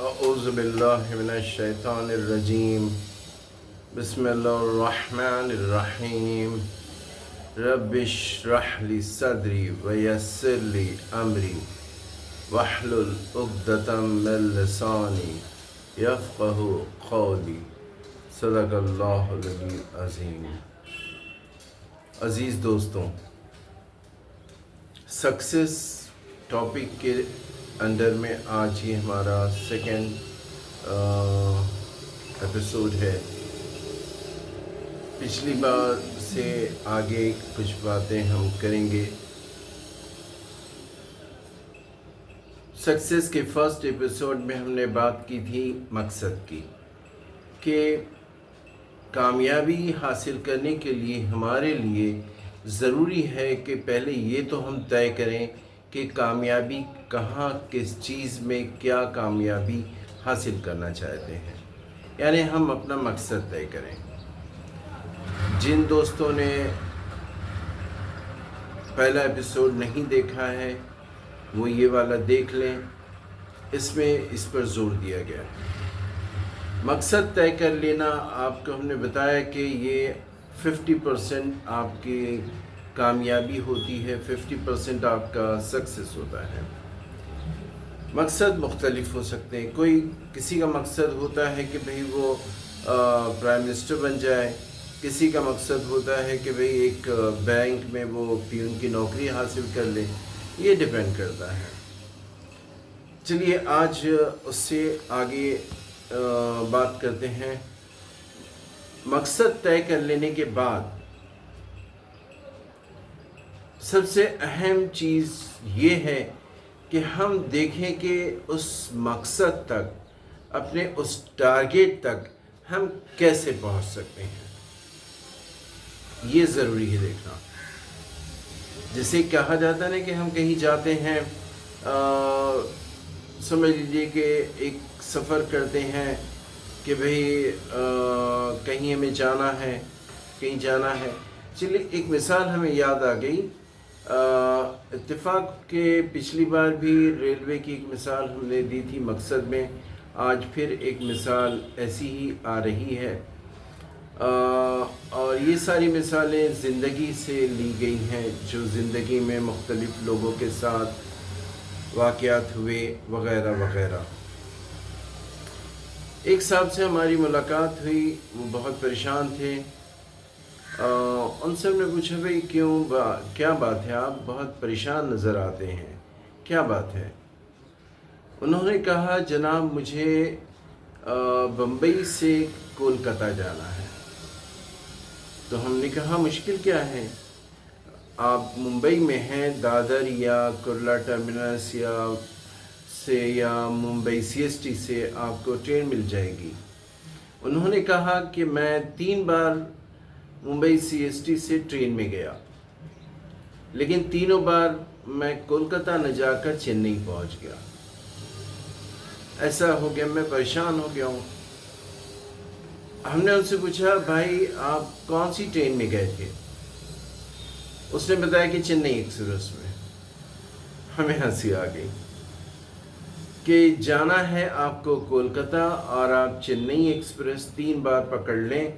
اعوذ باللہ من الشیطان الرجیم بسم اللہ الرحمن الرحیم رب اشرح لی صدری ویسر لی امری واحلل عقدۃ من لسانی یفقہوا قولی صدق اللہ العلی العظیم۔ عزیز دوستوں، سکسیس ٹاپک کے انڈر میں آج ہی ہمارا سیکنڈ ایپیسوڈ ہے۔ پچھلی بار سے آگے کچھ باتیں ہم کریں گے۔ سکسیس کے فرسٹ ایپیسوڈ میں ہم نے بات کی تھی مقصد کی، کہ کامیابی حاصل کرنے کے لیے ہمارے لیے ضروری ہے کہ پہلے یہ تو ہم طے کریں کہ کامیابی کہاں، کس چیز میں، کیا کامیابی حاصل کرنا چاہتے ہیں، یعنی ہم اپنا مقصد طے کریں۔ جن دوستوں نے پہلا ایپیسوڈ نہیں دیکھا ہے وہ یہ والا دیکھ لیں، اس میں اس پر زور دیا گیا ہے۔ مقصد طے کر لینا، آپ کو ہم نے بتایا کہ یہ 50% آپ کی کامیابی ہوتی ہے، 50% آپ کا سکسیس ہوتا ہے۔ مقصد مختلف ہو سکتے ہیں۔ کسی کا مقصد ہوتا ہے کہ بھئی وہ پرائم منسٹر بن جائے، کسی کا مقصد ہوتا ہے کہ بھئی ایک بینک میں وہ پیون کی نوکری حاصل کر لے، یہ ڈیپینڈ کرتا ہے۔ چلیے آج اس سے آگے بات کرتے ہیں۔ مقصد طے کر لینے کے بعد سب سے اہم چیز یہ ہے کہ ہم دیکھیں کہ اس مقصد تک، اپنے اس ٹارگیٹ تک ہم کیسے پہنچ سکتے ہیں، یہ ضروری ہے دیکھنا۔ جسے کہا جاتا ہے نا کہ ہم کہیں جاتے ہیں، سمجھ لیجیے کہ ایک سفر کرتے ہیں کہ بھئی کہیں ہمیں جانا ہے، کہیں جانا ہے۔ چلیے ایک مثال ہمیں یاد آ گئی، اتفاق کے پچھلی بار بھی ریلوے کی ایک مثال ہم نے دی تھی مقصد میں، آج پھر ایک مثال ایسی ہی آ رہی ہے، اور یہ ساری مثالیں زندگی سے لی گئی ہیں، جو زندگی میں مختلف لوگوں کے ساتھ واقعات ہوئے وغیرہ وغیرہ۔ ایک صاحب سے ہماری ملاقات ہوئی، وہ بہت پریشان تھے۔ ان سے ہم نے پوچھا بھئی کیا بات ہے، آپ بہت پریشان نظر آتے ہیں، کیا بات ہے؟ انہوں نے کہا جناب مجھے بمبئی سے کولکتہ جانا ہے۔ تو ہم نے کہا مشکل کیا ہے؟ آپ ممبئی میں ہیں، دادر یا کرلا ٹرمینس یا ممبئی CST سے آپ کو ٹرین مل جائے گی۔ انہوں نے کہا کہ میں 3 بار ممبئی CST سے ٹرین میں گیا، لیکن تینوں بار میں کولکتہ نہ جا کر چنئی پہنچ گیا۔ ایسا ہو گیا، میں پریشان ہو گیا ہوں۔ ہم نے ان سے پوچھا بھائی آپ کون سی ٹرین میں گئے تھے؟ اس نے بتایا کہ چنئی ایکسپریس میں۔ ہمیں ہنسی آ گئی کہ جانا ہے آپ کو کولکتہ اور آپ چنئی ایکسپریس 3 بار پکڑ لیں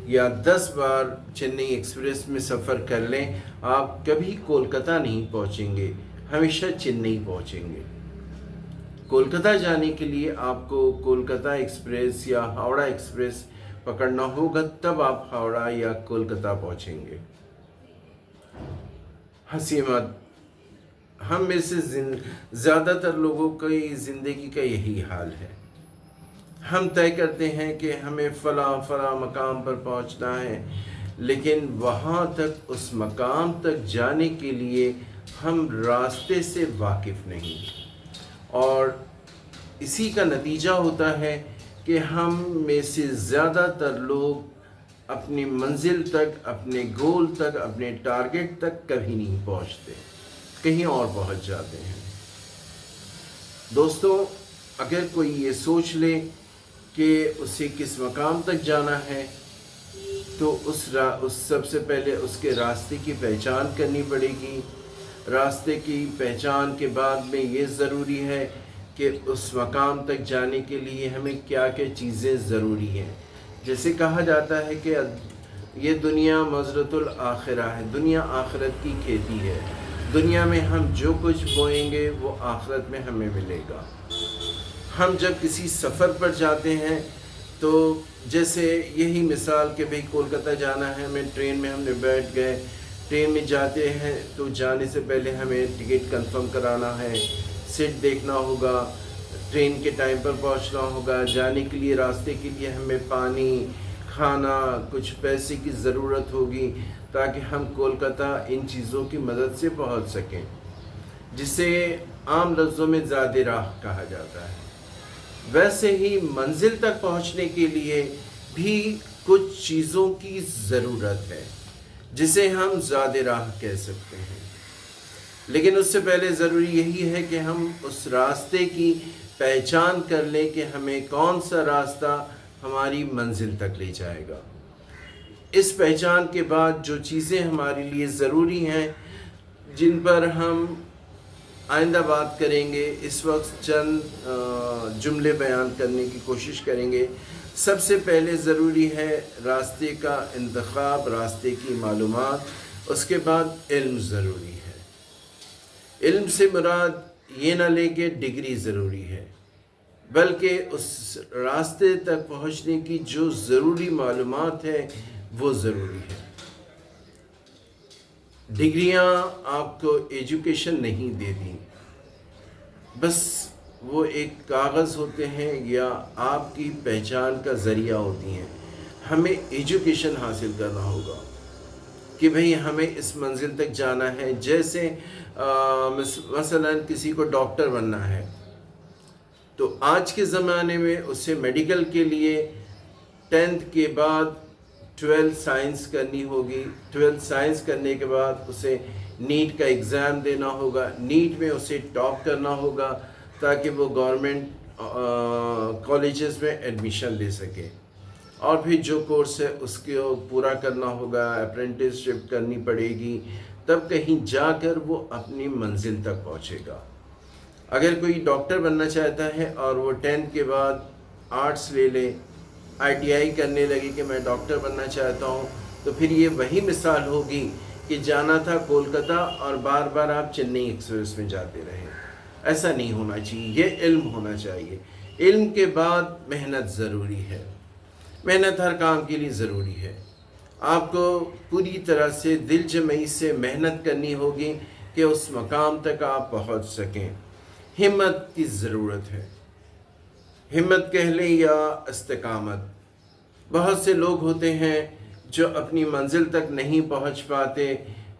یا 10 بار چنئی ایکسپریس میں سفر کر لیں، آپ کبھی کولکتہ نہیں پہنچیں گے، ہمیشہ چنئی پہنچیں گے۔ کولکتہ جانے کے لیے آپ کو کولکتہ ایکسپریس یا ہاوڑا ایکسپریس پکڑنا ہوگا، تب آپ ہاوڑا یا کولکتہ پہنچیں گے۔ ہنسی مت، ہم میں سے زیادہ تر لوگوں کی زندگی کا یہی حال ہے۔ ہم طے کرتے ہیں کہ ہمیں فلاں مقام پر پہنچنا ہے، لیکن وہاں تک، اس مقام تک جانے کے لیے ہم راستے سے واقف نہیں، اور اسی کا نتیجہ ہوتا ہے کہ ہم میں سے زیادہ تر لوگ اپنی منزل تک، اپنے گول تک، اپنے ٹارگٹ تک کبھی نہیں پہنچتے، کہیں اور پہنچ جاتے ہیں۔ دوستوں، اگر کوئی یہ سوچ لے کہ اسے کس مقام تک جانا ہے، تو اس سب سے پہلے اس کے راستے کی پہچان کرنی پڑے گی۔ راستے کی پہچان کے بعد میں یہ ضروری ہے کہ اس مقام تک جانے کے لیے ہمیں کیا کیا چیزیں ضروری ہیں. جیسے کہا جاتا ہے کہ یہ دنیا مزرعۃ الآخرہ ہے، دنیا آخرت کی کھیتی ہے. دنیا میں ہم جو کچھ بوئیں گے وہ آخرت میں ہمیں ملے گا. ہم جب کسی سفر پر جاتے ہیں تو جیسے یہی مثال کہ بھئی کولکتہ جانا ہے، ہمیں ٹرین میں ہم نے بیٹھ گئے، ٹرین میں جاتے ہیں تو جانے سے پہلے ہمیں ٹکٹ کنفرم کرانا ہے، سیٹ دیکھنا ہوگا، ٹرین کے ٹائم پر پہنچنا ہوگا. جانے کے لیے راستے کے لیے ہمیں پانی، کھانا، کچھ پیسے کی ضرورت ہوگی تاکہ ہم کولکتہ ان چیزوں کی مدد سے پہنچ سکیں، جسے عام لفظوں میں زاد راہ کہا جاتا ہے. ویسے ہی منزل تک پہنچنے کے لیے بھی کچھ چیزوں کی ضرورت ہے جسے ہم زاد راہ کہہ سکتے ہیں. لیکن اس سے پہلے ضروری یہی ہے کہ ہم اس راستے کی پہچان کر لیں کہ ہمیں کون سا راستہ ہماری منزل تک لے جائے گا. اس پہچان کے بعد جو چیزیں ہمارے لیے ضروری ہیں، جن پر ہم آئندہ بات کریں گے، اس وقت چند جملے بیان کرنے کی کوشش کریں گے. سب سے پہلے ضروری ہے راستے کا انتخاب، راستے کی معلومات. اس کے بعد علم ضروری ہے. علم سے مراد یہ نہ لے کہ ڈگری ضروری ہے، بلکہ اس راستے تک پہنچنے کی جو ضروری معلومات ہے وہ ضروری ہے. ڈگریاں آپ کو ایجوکیشن نہیں دیتی، بس وہ ایک کاغذ ہوتے ہیں یا آپ کی پہچان کا ذریعہ ہوتی ہیں. ہمیں ایجوکیشن حاصل کرنا ہوگا کہ بھئی ہمیں اس منزل تک جانا ہے. جیسے مثلا کسی کو ڈاکٹر بننا ہے تو آج کے زمانے میں اسے میڈیکل کے لیے 10th کے بعد 12 سائنس کرنی ہوگی. 12 سائنس کرنے کے بعد اسے نیٹ کا ایگزام دینا ہوگا. نیٹ میں اسے ٹاپ کرنا ہوگا تاکہ وہ گورنمنٹ کالجز میں ایڈمیشن لے سکے. اور پھر جو کورس ہے اس کو پورا کرنا ہوگا، اپرینٹسشپ کرنی پڑے گی، تب کہیں جا کر وہ اپنی منزل تک پہنچے گا. اگر کوئی ڈاکٹر بننا چاہتا ہے اور وہ 10th کے بعد آرٹس لے لے، ITI کرنے لگے کہ میں ڈاکٹر بننا چاہتا ہوں، تو پھر یہ وہی مثال ہوگی کہ جانا تھا کولکتہ اور بار بار آپ چنئی ایکسپریس میں جاتے رہے. ایسا نہیں ہونا چاہیے. یہ علم ہونا چاہیے. علم کے بعد محنت ضروری ہے. محنت ہر کام کے لیے ضروری ہے. آپ کو پوری طرح سے دل جمعی سے محنت کرنی ہوگی کہ اس مقام تک آپ پہنچ سکیں. ہمت کی ضرورت ہے. ہمت کہہ لیں یا استقامت. بہت سے لوگ ہوتے ہیں جو اپنی منزل تک نہیں پہنچ پاتے،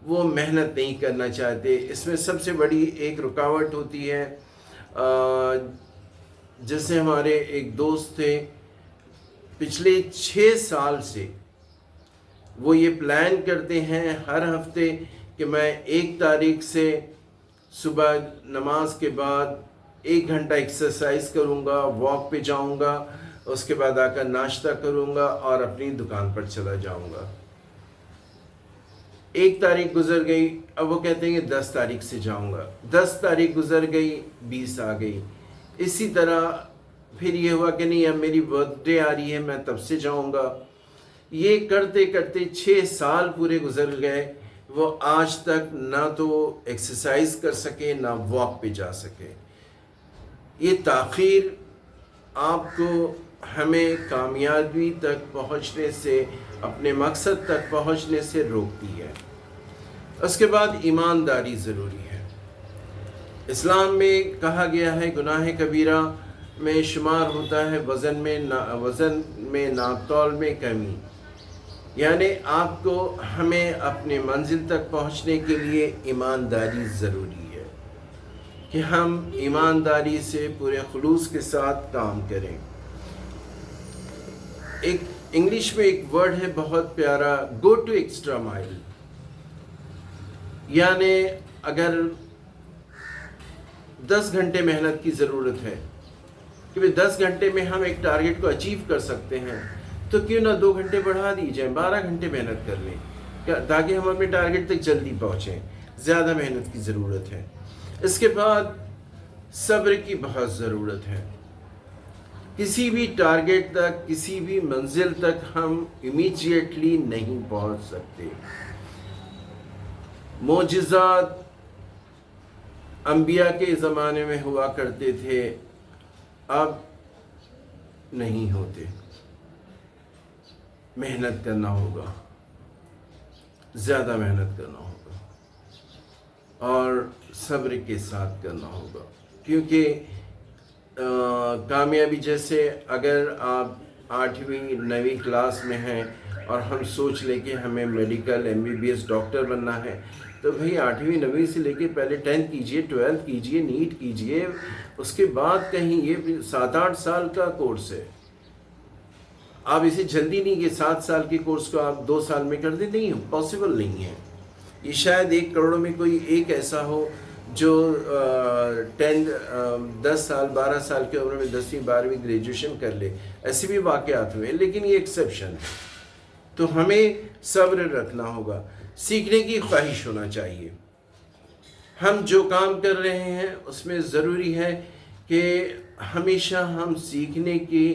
وہ محنت نہیں کرنا چاہتے. اس میں سب سے بڑی ایک رکاوٹ ہوتی ہے. جیسے ہمارے ایک دوست تھے، پچھلے 6 سال سے وہ یہ پلان کرتے ہیں ہر ہفتے کہ میں 1 تاریخ سے صبح نماز کے بعد 1 گھنٹہ ایکسرسائز کروں گا، واک پہ جاؤں گا، اس کے بعد آ کر ناشتہ کروں گا اور اپنی دکان پر چلا جاؤں گا. 1 تاریخ گزر گئی، اب وہ کہتے ہیں کہ 10 تاریخ سے جاؤں گا. 10 تاریخ گزر گئی، 20 آ گئی. اسی طرح پھر یہ ہوا کہ نہیں اب میری برتھ ڈے آ رہی ہے، میں تب سے جاؤں گا. یہ کرتے کرتے 6 سال پورے گزر گئے. وہ آج تک نہ تو ایکسرسائز کر سکے نہ واک پہ جا سکے. یہ تاخیر آپ کو ہمیں کامیابی تک پہنچنے سے، اپنے مقصد تک پہنچنے سے روکتی ہے. اس کے بعد ایمانداری ضروری ہے. اسلام میں کہا گیا ہے گناہ کبیرہ میں شمار ہوتا ہے وزن میں ناپتول میں کمی. یعنی آپ کو ہمیں اپنے منزل تک پہنچنے کے لیے ایمانداری ضروری ہے کہ ہم ایمانداری سے پورے خلوص کے ساتھ کام کریں. ایک انگلش میں ایک ورڈ ہے بہت پیارا، گو ٹو ایکسٹرا مائل. یعنی اگر 10 گھنٹے محنت کی ضرورت ہے کہ 10 گھنٹے میں ہم ایک ٹارگٹ کو اچیو کر سکتے ہیں، تو کیوں نہ 2 گھنٹے بڑھا دی جائیں، 12 گھنٹے محنت کر لیں تاکہ ہم اپنے ٹارگٹ تک جلدی پہنچیں. زیادہ محنت کی ضرورت ہے. اس کے بعد صبر کی بہت ضرورت ہے. کسی بھی ٹارگیٹ تک، کسی بھی منزل تک ہم امیجیٹلی نہیں پہنچ سکتے. معجزات انبیاء کے زمانے میں ہوا کرتے تھے، اب نہیں ہوتے. محنت کرنا ہوگا، زیادہ محنت کرنا ہوگا اور صبر کے ساتھ کرنا ہوگا. کیونکہ کامیابی جیسے اگر آپ 8ویں 9ویں کلاس میں ہیں اور ہم سوچ لیں کہ ہمیں میڈیکل MBBS ڈاکٹر بننا ہے، تو بھئی 8ویں 9ویں سے لے کے پہلے 10th کیجئے، 12th کیجئے، نیٹ کیجئے، اس کے بعد کہیں. یہ 7-8 سال کا کورس ہے. آپ اسے جلدی نہیں کہ 7 سال کے کورس کو آپ 2 سال میں کر دیں، نہیں، پاسبل نہیں ہے. یہ شاید 1 کروڑ میں کوئی ایک ایسا ہو جو 10 سال 12 سال کی عمر میں 10ویں 12ویں گریجویشن کر لے. ایسے بھی واقعات ہوئے، لیکن یہ ایکسیپشن ہے. تو ہمیں صبر رکھنا ہوگا، سیکھنے کی خواہش ہونا چاہیے. ہم جو کام کر رہے ہیں اس میں ضروری ہے کہ ہمیشہ ہم سیکھنے کی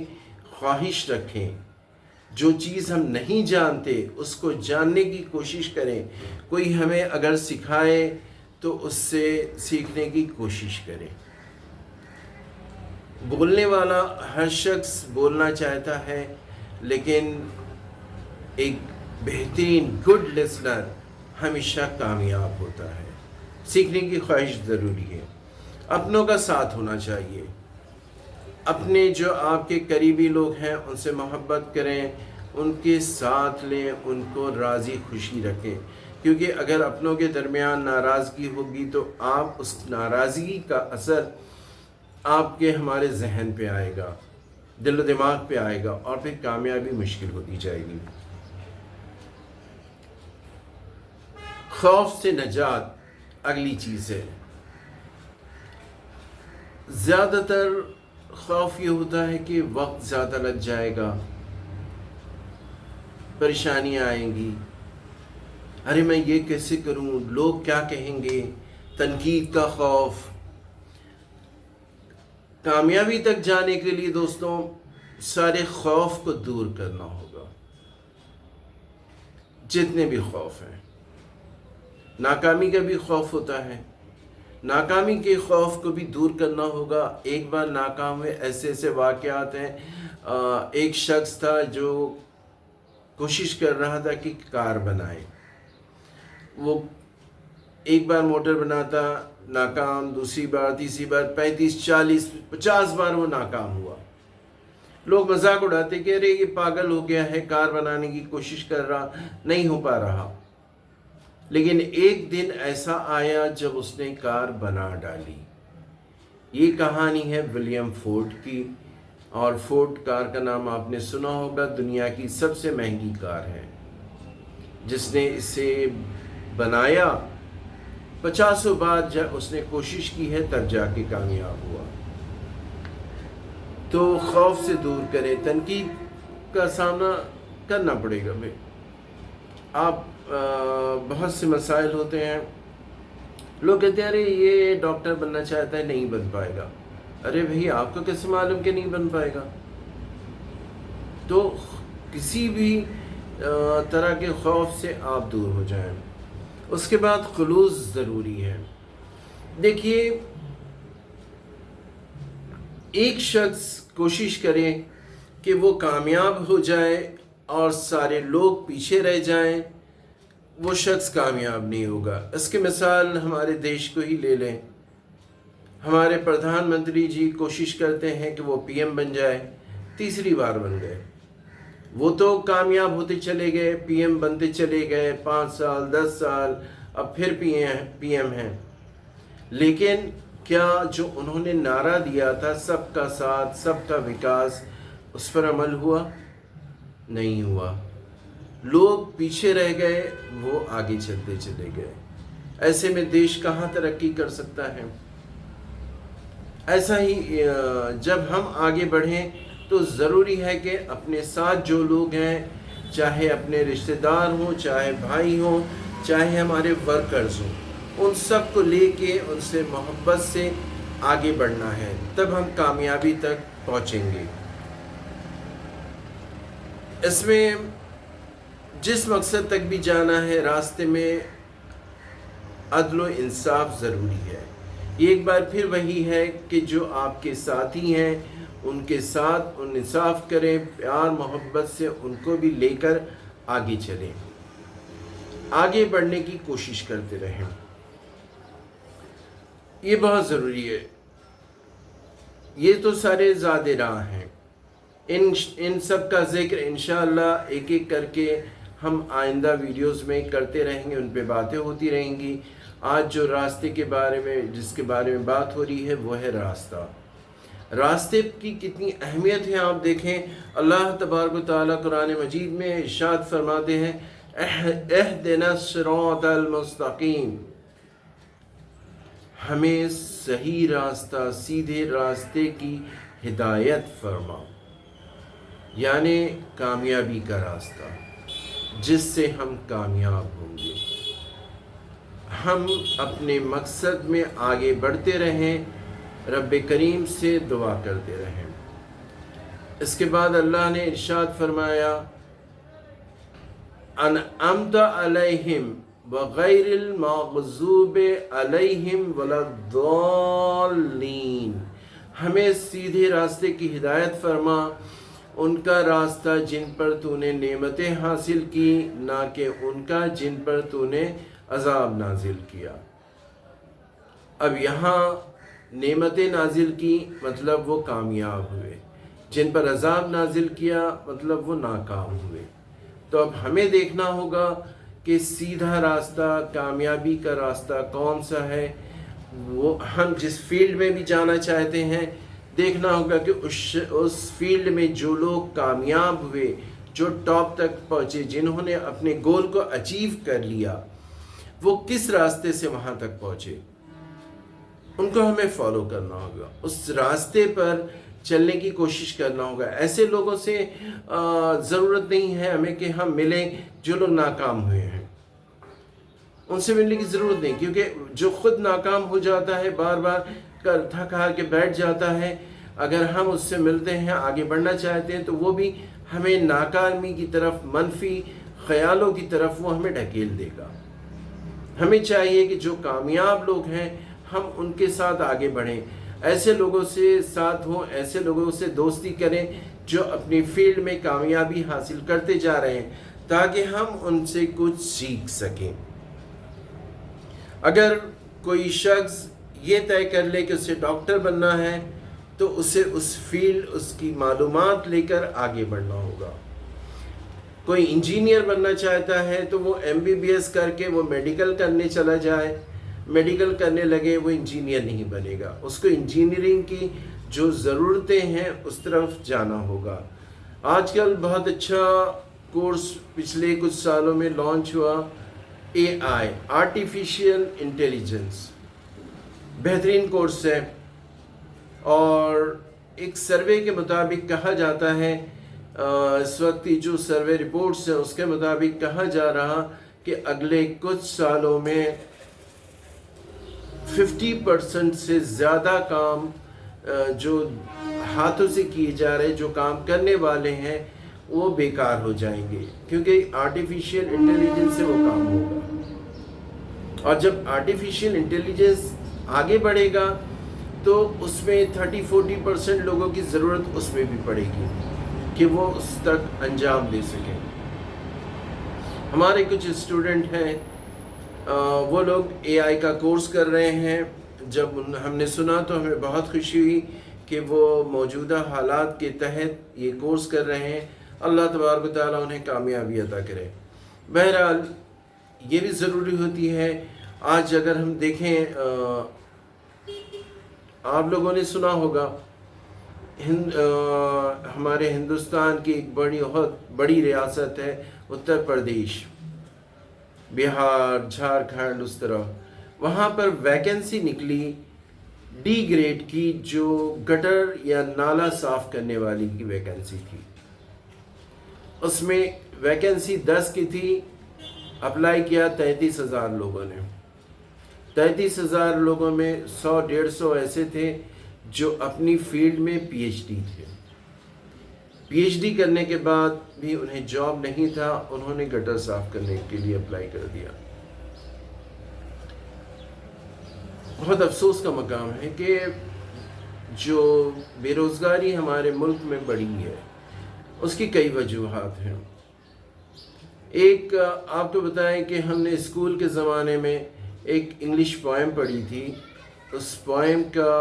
خواہش رکھیں. جو چیز ہم نہیں جانتے اس کو جاننے کی کوشش کریں. کوئی ہمیں اگر سکھائے تو اس سے سیکھنے کی کوشش کریں. بولنے والا ہر شخص بولنا چاہتا ہے، لیکن ایک بہترین گڈ لسنر ہمیشہ کامیاب ہوتا ہے. سیکھنے کی خواہش ضروری ہے. اپنوں کا ساتھ ہونا چاہیے. اپنے جو آپ کے قریبی لوگ ہیں ان سے محبت کریں، ان کے ساتھ لیں، ان کو راضی خوشی رکھیں. کیونکہ اگر اپنوں کے درمیان ناراضگی ہوگی تو آپ اس ناراضگی کا اثر آپ کے ہمارے ذہن پہ آئے گا، دل و دماغ پہ آئے گا، اور پھر کامیابی مشکل ہوتی جائے گی. خوف سے نجات اگلی چیز ہے. زیادہ تر خوف یہ ہوتا ہے کہ وقت زیادہ لگ جائے گا، پریشانیاں آئیں گی، ارے میں یہ کیسے کروں، لوگ کیا کہیں گے، تنقید کا خوف. کامیابی تک جانے کے لیے دوستوں سارے خوف کو دور کرنا ہوگا. جتنے بھی خوف ہیں، ناکامی کا بھی خوف ہوتا ہے، ناکامی کے خوف کو بھی دور کرنا ہوگا. ایک بار ناکام ہوئے، ایسے واقعات ہیں. ایک شخص تھا جو کوشش کر رہا تھا کہ کار بنائے. وہ ایک بار موٹر بناتا، ناکام، دوسری بار، تیسری بار، 35 40 50 بار وہ ناکام ہوا. لوگ مذاق اڑاتے کہ ارے یہ پاگل ہو گیا ہے، کار بنانے کی کوشش کر رہا، نہیں ہو پا رہا. لیکن ایک دن ایسا آیا جب اس نے کار بنا ڈالی. یہ کہانی ہے ولیم فورڈ کی، اور فورڈ کار کا نام آپ نے سنا ہوگا. دنیا کی سب سے مہنگی کار ہے. جس نے اسے بنایا 50 بار جب اس نے کوشش کی ہے تب جا کے کامیاب ہوا. تو خوف سے دور کریں. تنقید کا سامنا کرنا پڑے گا. بھائی آپ بہت سے مسائل ہوتے ہیں. لوگ کہتے ہیں ارے یہ ڈاکٹر بننا چاہتا ہے، نہیں بن پائے گا. ارے بھائی آپ کو کیسے معلوم کہ نہیں بن پائے گا؟ تو کسی بھی طرح کے خوف سے آپ دور ہو جائیں. اس کے بعد خلوص ضروری ہے. دیکھیے، ایک شخص کوشش کرے کہ وہ کامیاب ہو جائے اور سارے لوگ پیچھے رہ جائیں، وہ شخص کامیاب نہیں ہوگا. اس کی مثال ہمارے دیش کو ہی لے لیں. ہمارے پردھان منتری جی کوشش کرتے ہیں کہ وہ PM بن جائے، تیسری بار بن گئے. وہ تو کامیاب ہوتے چلے گئے، PM بنتے چلے گئے، 5 سال 10 سال، اب پھر PM ہیں. لیکن کیا جو انہوں نے نعرہ دیا تھا سب کا ساتھ، سب کا وکاس، اس پر عمل ہوا؟ نہیں ہوا. لوگ پیچھے رہ گئے، وہ آگے چلتے چلے گئے. ایسے میں دیش کہاں ترقی کر سکتا ہے؟ ایسا ہی جب ہم آگے بڑھیں تو ضروری ہے کہ اپنے ساتھ جو لوگ ہیں، چاہے اپنے رشتہ دار ہوں، چاہے بھائی ہوں، چاہے ہمارے ورکرز ہوں، ان سب کو لے کے ان سے محبت سے आगे बढ़ना है, तब हम कामयाबी तक पहुँचेंगे। इसमें जिस मकसद तक भी जाना है, रास्ते में अदल व इंसाफ ज़रूरी है। ये एक बार फिर वही है कि जो आपके साथी हैं उनके साथ इंसाफ करें, प्यार मोहब्बत से उनको भी लेकर आगे चलें, आगे बढ़ने की कोशिश करते रहें। ये बहुत ज़रूरी है। ये तो सारे ज़ादे राह हैं, इन सब का ज़िक्र इंशाअल्लाह एक एक करके हम आइंदा वीडियोस में करते रहेंगे, उन पे बातें होती रहेंगी। आज जो रास्ते के बारे में जिसके बारे में बात हो रही है वो है रास्ता। रास्ते की कितनी अहमियत है आप देखें। अल्लाह तबारक व तआला कुरान मजीद में इरशाद फरमाते हैं, एहदिना सिरातल मुस्तकीम, हमें सही रास्ता, सीधे रास्ते की हिदायत फरमा, यानी कामयाबी का रास्ता जिससे हम कामयाब होंगे। हम अपने मकसद में आगे बढ़ते रहें, रब करीम से दुआ करते रहें। इसके बाद अल्लाह ने इरशाद फरमाया, अनअमता अलैहिम वगैरिल मग़ज़ूबि अलैहिम वलद्दाल्लीन, हमें सीधे रास्ते की हिदायत फरमा, उनका रास्ता जिन पर तूने नेमतें हासिल की, ना कि उनका जिन पर तूने अज़ाब नाजिल किया। अब यहाँ नेमतें नाजिल की मतलब वो कामयाब हुए, जिन पर अज़ाब नाजिल किया मतलब वो नाकाम हुए। तो अब हमें देखना होगा कि सीधा रास्ता, कामयाबी का रास्ता कौन सा है। वो हम जिस फील्ड में भी जाना चाहते हैं, देखना होगा कि उस फील्ड में जो लोग कामयाब हुए, जो टॉप तक पहुँचे, जिन्होंने अपने गोल को अचीव कर लिया, वो किस रास्ते से वहाँ तक पहुँचे, उनको हमें फॉलो करना होगा, उस रास्ते पर चलने की कोशिश करना होगा। ऐसे लोगों से ज़रूरत नहीं है हमें कि हम मिलें जो लोग नाकाम हुए हैं, उनसे मिलने की ज़रूरत नहीं, क्योंकि जो खुद नाकाम हो जाता है, बार बार कर थक हार के बैठ जाता है, अगर हम उससे मिलते हैं, आगे बढ़ना चाहते हैं, तो वो भी हमें नाकामी की तरफ, मनफी ख्यालों की तरफ वो हमें ढकेल देगा। हमें चाहिए कि जो कामयाब लोग हैं हम उनके साथ आगे बढ़ें, ऐसे लोगों से साथ हों, ऐसे लोगों से दोस्ती करें जो अपनी फील्ड में कामयाबी हासिल करते जा रहे हैं, ताकि हम उनसे कुछ सीख सकें। अगर कोई शख्स ये तय कर ले कि उसे डॉक्टर बनना है, तो उसे उस फील्ड, उसकी मालूमात लेकर आगे बढ़ना होगा। कोई इंजीनियर बनना चाहता है तो वो MBBS करके वो मेडिकल करने चला जाए, मेडिकल करने लगे, वो इंजीनियर नहीं बनेगा। उसको इंजीनियरिंग की जो ज़रूरतें हैं उस तरफ जाना होगा। आजकल बहुत अच्छा कोर्स पिछले कुछ सालों में लॉन्च हुआ, AI, आर्टिफिशियल इंटेलिजेंस, बेहतरीन कोर्स है। और एक सर्वे के मुताबिक कहा जाता है, इस वक्त की जो सर्वे रिपोर्ट्स हैं उसके मुताबिक कहा जा रहा कि अगले कुछ सालों में 50% से ज़्यादा काम जो हाथों से किए जा रहे, जो काम करने वाले हैं, वो बेकार हो जाएंगे, क्योंकि आर्टिफिशियल इंटेलिजेंस से वो काम होगा। और जब आर्टिफिशियल इंटेलिजेंस आगे बढ़ेगा तो उसमें 30-40% लोगों की ज़रूरत उसमें भी पड़ेगी कि वो उस तक अंजाम दे सकें। हमारे कुछ स्टूडेंट हैं, वो लोग AI का कोर्स कर रहे हैं। जब हमने सुना तो हमें बहुत खुशी हुई कि वो मौजूदा हालात के तहत ये कोर्स कर रहे हैं। अल्लाह तबारक व तआला उन्हें कामयाबी अता करे। बहरहाल ये भी ज़रूरी होती है। आज अगर हम देखें, आप लोगों ने सुना होगा हमारे हिंदुस्तान की एक बहुत बड़ी रियासत है उत्तर प्रदेश, बिहार, झारखंड, उस तरह, वहाँ पर वैकेंसी निकली D ग्रेड की, जो गटर या नाला साफ़ करने वाली की वैकेंसी थी। उसमें वैकेंसी 10 की थी, अप्लाई किया 33,000 लोगों ने। 33,000 लोगों में 100-150 ऐसे थे जो अपनी फील्ड में पीएचडी थे। पीएचडी करने के बाद भी उन्हें जॉब नहीं था, उन्होंने गटर साफ करने के लिए अप्लाई कर दिया। बहुत अफसोस का मकाम है कि जो बेरोज़गारी हमारे मुल्क में बढ़ी है, उसकी कई वजूहात हैं। एक आपको बताएं कि हमने स्कूल के ज़माने में एक इंग्लिश पोएम पढ़ी थी। उस पोएम का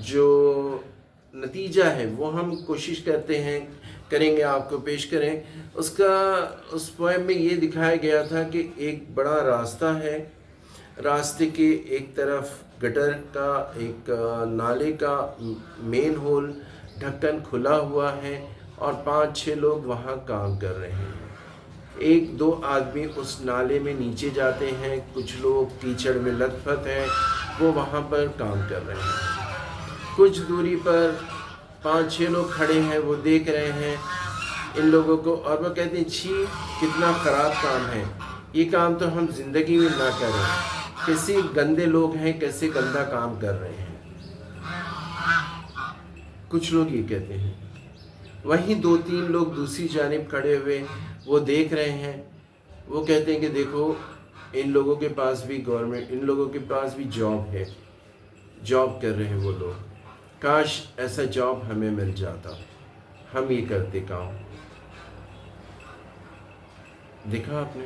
जो नतीजा है वो हम कोशिश करेंगे आपको पेश करें। उस पोएम में ये दिखाया गया था कि एक बड़ा रास्ता है, रास्ते के एक तरफ गटर का एक नाले का मेन होल ढक्कन खुला हुआ है और 5-6 लोग वहाँ काम कर रहे हैं। 1-2 आदमी उस नाले में नीचे जाते हैं, कुछ लोग कीचड़ में लथपथ हैं, वो वहाँ पर काम कर रहे हैं। कुछ दूरी पर 5-6 लोग खड़े हैं, वो देख रहे हैं इन लोगों को और वो कहते हैं छी कितना ख़राब काम है, ये काम तो हम ज़िंदगी में ना करें, कैसे गंदे लोग हैं, कैसे गंदा काम कर रहे हैं। कुछ लोग ये कहते हैं। वहीं 2-3 लोग दूसरी जानिब खड़े हुए वो देख रहे हैं, वो कहते हैं कि देखो इन लोगों के पास भी इन लोगों के पास भी जॉब है, जॉब कर रहे हैं वो लोग, काश ऐसा जॉब हमें मिल जाता, हम ये करते काम। देखा आपने,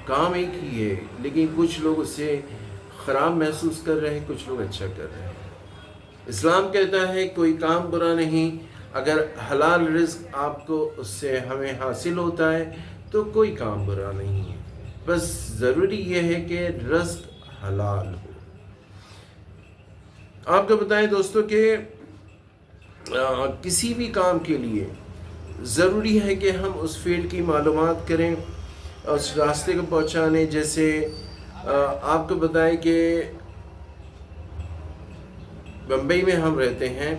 काम एक ही है लेकिन कुछ लोग उससे ख़राब महसूस कर रहे हैं, कुछ लोग अच्छा कर रहे हैं। इस्लाम कहता है कोई काम बुरा नहीं, अगर हलाल रिज़्क आपको उससे हमें हासिल होता है तो कोई काम बुरा नहीं है, बस ज़रूरी यह है कि रिज़्क हलाल हो। आपको बताएं दोस्तों कि किसी भी काम के लिए ज़रूरी है कि हम उस फील्ड की मालूमात करें, उस रास्ते को पहुंचाने। जैसे आपको बताएं कि बम्बई में हम रहते हैं,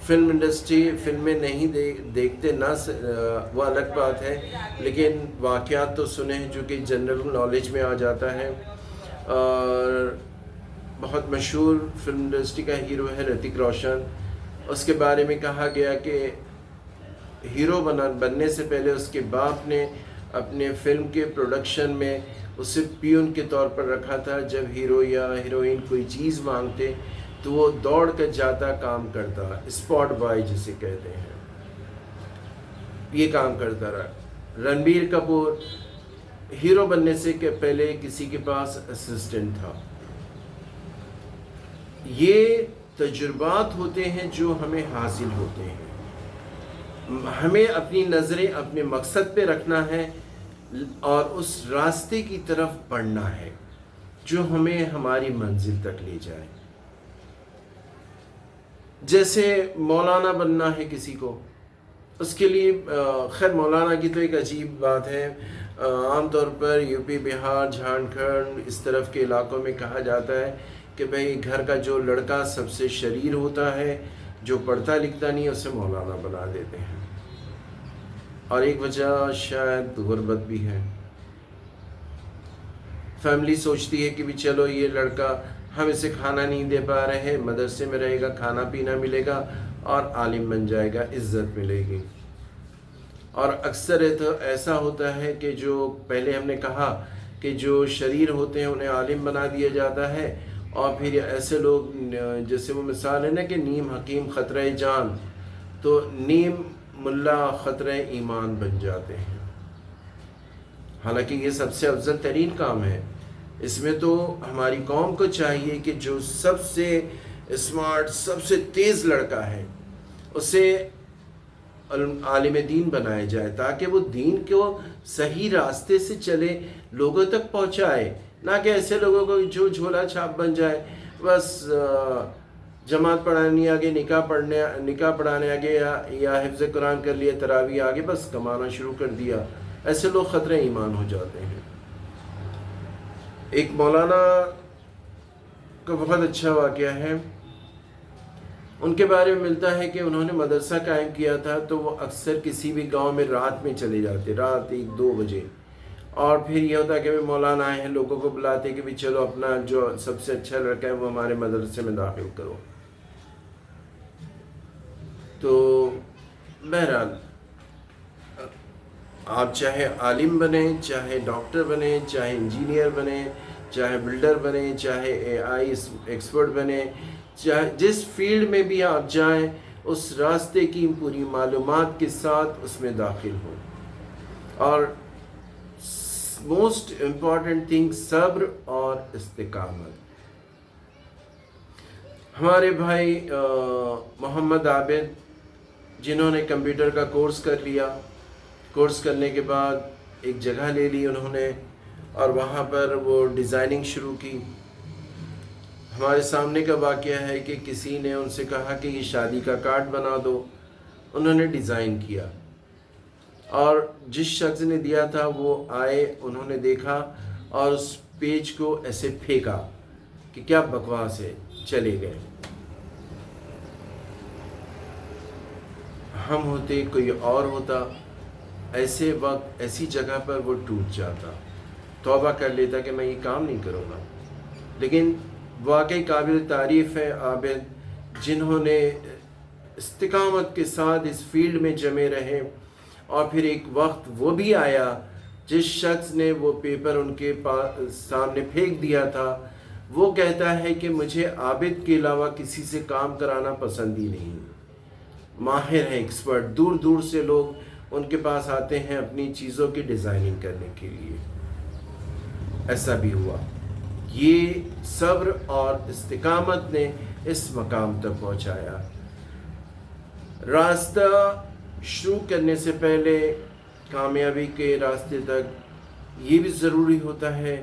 फ़िल्म इंडस्ट्री फिल्में नहीं देखते ना, वो अलग बात है, लेकिन वाक़यात तो सुने हैं जो कि जनरल नॉलेज में आ जाता है। और बहुत मशहूर फिल्म इंडस्ट्री का हीरो है ऋतिक रोशन। उसके बारे में कहा गया कि हीरो बनने से पहले उसके बाप ने अपने फिल्म के प्रोडक्शन में उसे पियून के तौर पर रखा था। जब हीरो या हीरोइन कोई चीज़ मांगते तो वो दौड़ कर जाता, काम करता, स्पॉट बॉय जिसे कहते हैं, ये काम करता रहा। रणबीर कपूर हीरो बनने से पहले किसी के पास असिस्टेंट था। ये तजुर्बात होते हैं जो हमें हासिल होते हैं। हमें अपनी नज़रें अपने मकसद पे रखना है और उस रास्ते की तरफ बढ़ना है जो हमें हमारी मंजिल तक ले जाए। जैसे मौलाना बनना है किसी को, उसके लिए खैर मौलाना की तो एक अजीब बात है। आमतौर पर यूपी, बिहार, झारखंड इस तरफ के इलाकों में कहा जाता है कि भाई घर का जो लड़का सबसे शरीर होता है, जो पढ़ता लिखता नहीं, उसे मौलाना बना देते हैं। और एक वजह शायद गुर्बत भी है। फैमिली सोचती है कि भी चलो ये लड़का, हम इसे खाना नहीं दे पा रहे हैं, मदरसे में रहेगा, खाना पीना मिलेगा और आलिम बन जाएगा, इज़्ज़त मिलेगी। और अक्सर तो ऐसा होता है कि जो पहले हमने कहा कि जो शरीर होते हैं उन्हें आलिम बना दिया जाता है, और फिर ऐसे लोग, जैसे वो मिसाल है ना कि नीम हकीम ख़तरे जान, तो नीम मुल्ला ख़तरे ईमान बन जाते हैं। हालांकि ये सबसे अफजल तरीन काम है। इसमें तो हमारी कौम को चाहिए कि जो सबसे स्मार्ट, सबसे तेज़ लड़का है, उसे आलिम दीन बनाया जाए ताकि वो दीन को सही रास्ते से चले, लोगों तक पहुंचाए, ना कि ऐसे लोगों को जो झोला छाप बन जाए, बस जमात पढ़ाने आगे, निकाह पढ़ाने आगे, या हिफ्ज़ कुरान कर लिया, तरावी आगे, बस कमाना शुरू कर दिया। ऐसे लोग ख़तरे ईमान हो जाते हैं। एक मौलाना का बहुत अच्छा वाक़या है, उनके बारे में मिलता है कि उन्होंने मदरसा कायम किया था, तो वो अक्सर किसी भी गांव में रात में चले जाते, रात 1-2 बजे और फिर ये होता है कि मौलाना आए हैं, लोगों को बुलाते कि भी चलो अपना जो सबसे अच्छा लड़का है वो हमारे मदरसे में दाखिल करो। तो बहरहाल आप चाहे आलिम बने, चाहे डॉक्टर बने, चाहे इंजीनियर बने, चाहे बिल्डर बने, चाहे एआई एक्सपर्ट बने, चाहे जिस फील्ड में भी आप जाएं, उस रास्ते की पूरी मालूमात के साथ उसमें दाखिल हो। और मोस्ट इम्पॉर्टेंट थिंग सब्र और इस्तिकामत। हमारे भाई मोहम्मद आबिद जिन्होंने कंप्यूटर का कोर्स कर लिया, कोर्स करने के बाद एक जगह ले ली उन्होंने और वहाँ पर वो डिज़ाइनिंग शुरू की। हमारे सामने का वाक़या है कि किसी ने उनसे कहा कि ये शादी का कार्ड बना दो, उन्होंने डिज़ाइन किया और जिस शख्स ने दिया था वो आए, उन्होंने देखा और उस पेज को ऐसे फेंका कि क्या बकवास है, चले गए। हम होते, कोई और होता, ऐसे वक्त ऐसी जगह पर वो टूट जाता, तौबा कर लेता कि मैं ये काम नहीं करूँगा। लेकिन वाकई काबिल तारीफ़ है आबिद जिन्होंने इस्तिकामत के साथ इस फील्ड में जमे रहे। और फिर एक वक्त वो भी आया जिस शख्स ने वो पेपर उनके सामने फेंक दिया था, वो कहता है कि मुझे आबिद के अलावा किसी से काम कराना पसंद ही नहीं। माहिर है, एक्सपर्ट, दूर दूर से लोग उनके पास आते हैं अपनी चीज़ों की डिज़ाइनिंग करने के लिए। ऐसा भी हुआ। ये सब्र और इस्तिकामत ने इस मकाम तक पहुंचाया। रास्ता शुरू करने से पहले कामयाबी के रास्ते तक ये भी ज़रूरी होता है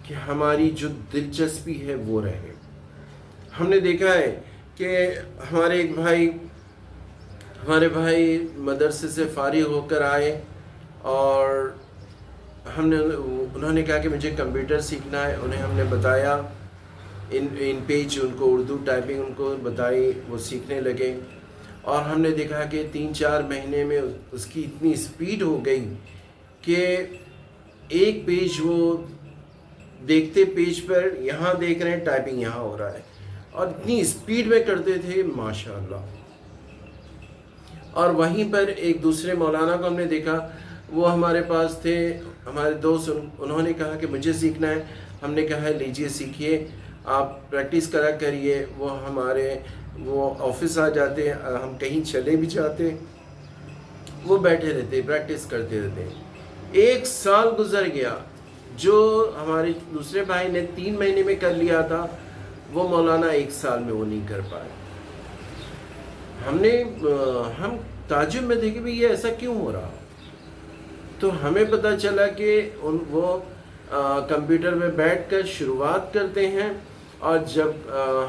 कि हमारी जो दिलचस्पी है वो रहे। हमने देखा है कि हमारे भाई मदरसे से फारिग होकर आए और उन्होंने कहा कि मुझे कंप्यूटर सीखना है। उन्हें हमने बताया, इन पेज उनको उर्दू टाइपिंग उनको बताई, वो सीखने लगे और हमने देखा कि 3-4 महीने में उसकी इतनी स्पीड हो गई कि एक पेज वो देखते, पेज पर यहाँ देख रहे हैं, टाइपिंग यहाँ हो रहा है और इतनी स्पीड में करते थे माशाअल्लाह। और वहीं पर एक दूसरे मौलाना को हमने देखा, वो हमारे पास थे, हमारे दोस्त, उन्होंने कहा कि मुझे सीखना है। हमने कहा लीजिए सीखिए, आप प्रैक्टिस करा करिए। वो ऑफिस आ जाते, हम कहीं चले भी जाते, वो बैठे रहते, प्रैक्टिस करते रहते। 1 साल गुजर गया। जो हमारे दूसरे भाई ने 3 महीने में कर लिया था, वो मौलाना 1 साल में वो नहीं कर पाए। हम ताज्जुब में थे कि भाई ये ऐसा क्यों हो रहा। तो हमें पता चला कि वो कंप्यूटर में बैठकर शुरुआत करते हैं और जब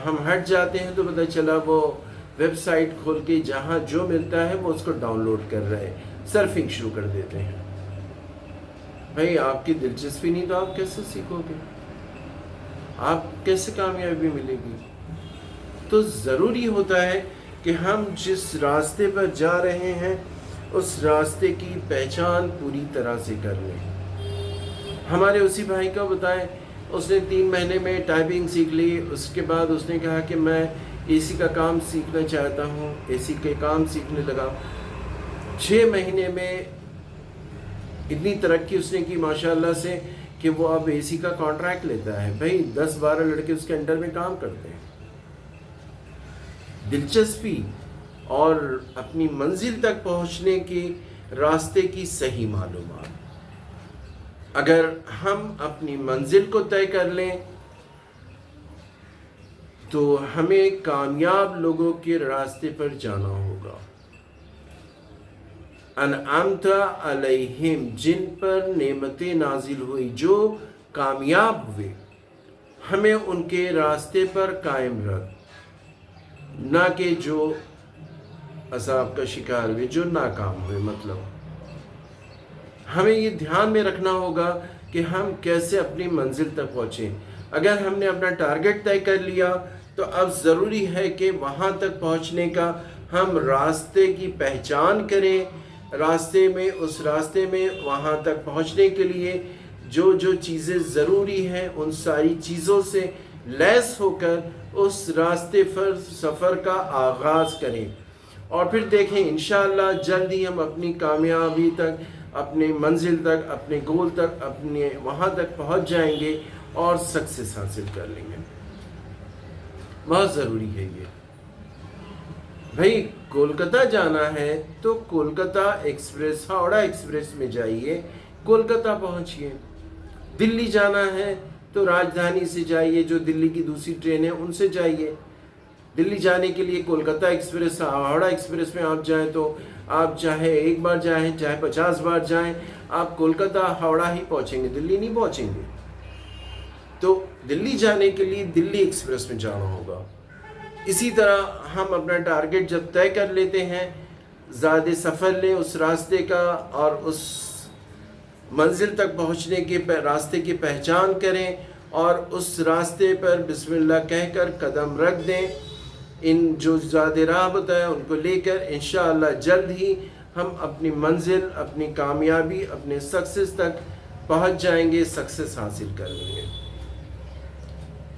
हम हट जाते हैं तो पता चला वो वेबसाइट खोल के जहाँ जो मिलता है वो उसको डाउनलोड कर रहे हैं, सर्फिंग शुरू कर देते हैं। भाई आपकी दिलचस्पी नहीं तो आप कैसे सीखोगे, आप कैसे कामयाबी मिलेगी। तो ज़रूरी होता है कि हम जिस रास्ते पर जा रहे हैं उस रास्ते की पहचान पूरी तरह से कर लें। हमारे उसी भाई को बताएं, उसने 3 महीने में टाइपिंग सीख ली। उसके बाद उसने कहा कि मैं एसी का काम सीखना चाहता हूँ, एसी के काम सीखने लगा। 6 महीने में इतनी तरक्की उसने की माशाल्लाह से कि वो अब एसी का कॉन्ट्रैक्ट लेता है। भाई 10-12 लड़के उसके अंडर में काम करते हैं। दिलचस्पी और अपनी मंजिल तक पहुंचने के रास्ते की सही मालूमात। अगर हम अपनी मंजिल को तय कर लें तो हमें कामयाब लोगों के रास्ते पर जाना होगा। अनअमता अलैहिम, जिन पर नेमतें नाजिल हुई, जो कामयाब हुए, हमें उनके रास्ते पर कायम रख, ना कि जो अज़ाब का शिकार हुए, जो नाकाम हुए। मतलब हमें ये ध्यान में रखना होगा कि हम कैसे अपनी मंजिल तक पहुँचें। अगर हमने अपना टारगेट तय कर लिया तो अब ज़रूरी है कि वहाँ तक पहुँचने का हम रास्ते की पहचान करें। उस रास्ते में वहाँ तक पहुँचने के लिए जो जो चीज़ें ज़रूरी हैं उन सारी चीज़ों से लैस होकर उस रास्ते पर सफ़र का आगाज़ करें और फिर देखें इंशाअल्लाह जल्द ही हम अपनी कामयाबी तक, अपने मंजिल तक, अपने गोल तक, अपने वहाँ तक पहुँच जाएंगे और सक्सेस हासिल कर लेंगे। बहुत ज़रूरी है ये भाई। कोलकाता जाना है तो कोलकाता एक्सप्रेस, हावड़ा एक्सप्रेस में जाइए, कोलकाता पहुँचिए। दिल्ली जाना है तो राजधानी से जाइए, जो दिल्ली की दूसरी ट्रेन है उनसे जाइए। दिल्ली जाने के लिए कोलकाता एक्सप्रेस, हावड़ा एक्सप्रेस में आप जाएं तो आप चाहे एक बार जाएं चाहे 50 बार जाएं, आप कोलकाता हावड़ा ही पहुंचेंगे, दिल्ली नहीं पहुंचेंगे। तो दिल्ली जाने के लिए दिल्ली एक्सप्रेस में जाना होगा। इसी तरह हम अपना टारगेट जब तय कर लेते हैं, ज़्यादा सफ़र लें उस रास्ते का और उस मंजिल तक पहुंचने के रास्ते की पहचान करें और उस रास्ते पर बिस्मिल्लाह कहकर कदम रख दें। इन जो ज़्यादा राह बताया उनको लेकर इंशाअल्लाह जल्द ही हम अपनी मंजिल, अपनी कामयाबी, अपने सक्सेस तक पहुंच जाएंगे, सक्सेस हासिल कर लेंगे।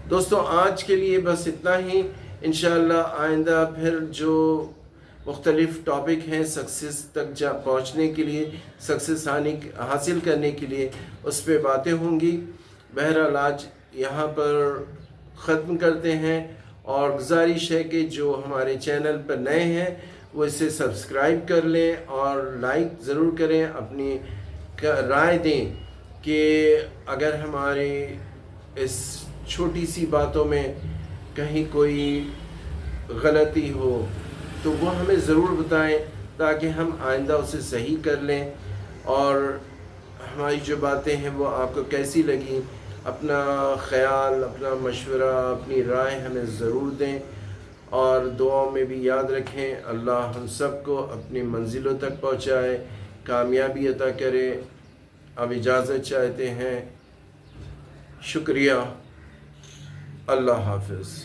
दोस्तों आज के लिए बस इतना ही। इंशाअल्लाह आइंदा फिर जो मुख्तलिफ टॉपिक हैं सक्सेस तक पहुँचने के लिए, सक्सेस हासिल करने के लिए, उस पर बातें होंगी। बहरहाल आज यहाँ पर ख़त्म करते हैं और गुजारिश है कि जो हमारे चैनल पर नए हैं वो इसे सब्सक्राइब कर लें और लाइक ज़रूर करें, अपनी राय दें कि अगर हमारे इस छोटी सी बातों में कहीं कोई गलती हो तो वो हमें ज़रूर बताएं ताकि हम आइंदा उसे सही कर लें। और हमारी जो बातें हैं वो आपको कैसी लगी, अपना ख़याल, अपना मशवरा, अपनी राय हमें ज़रूर दें और दुआओं में भी याद रखें। अल्लाह हम सबको अपनी मंजिलों तक पहुँचाए, कामयाबी अता करे। अब इजाज़त चाहते हैं। शुक्रिया। अल्लाह हाफ़िज़।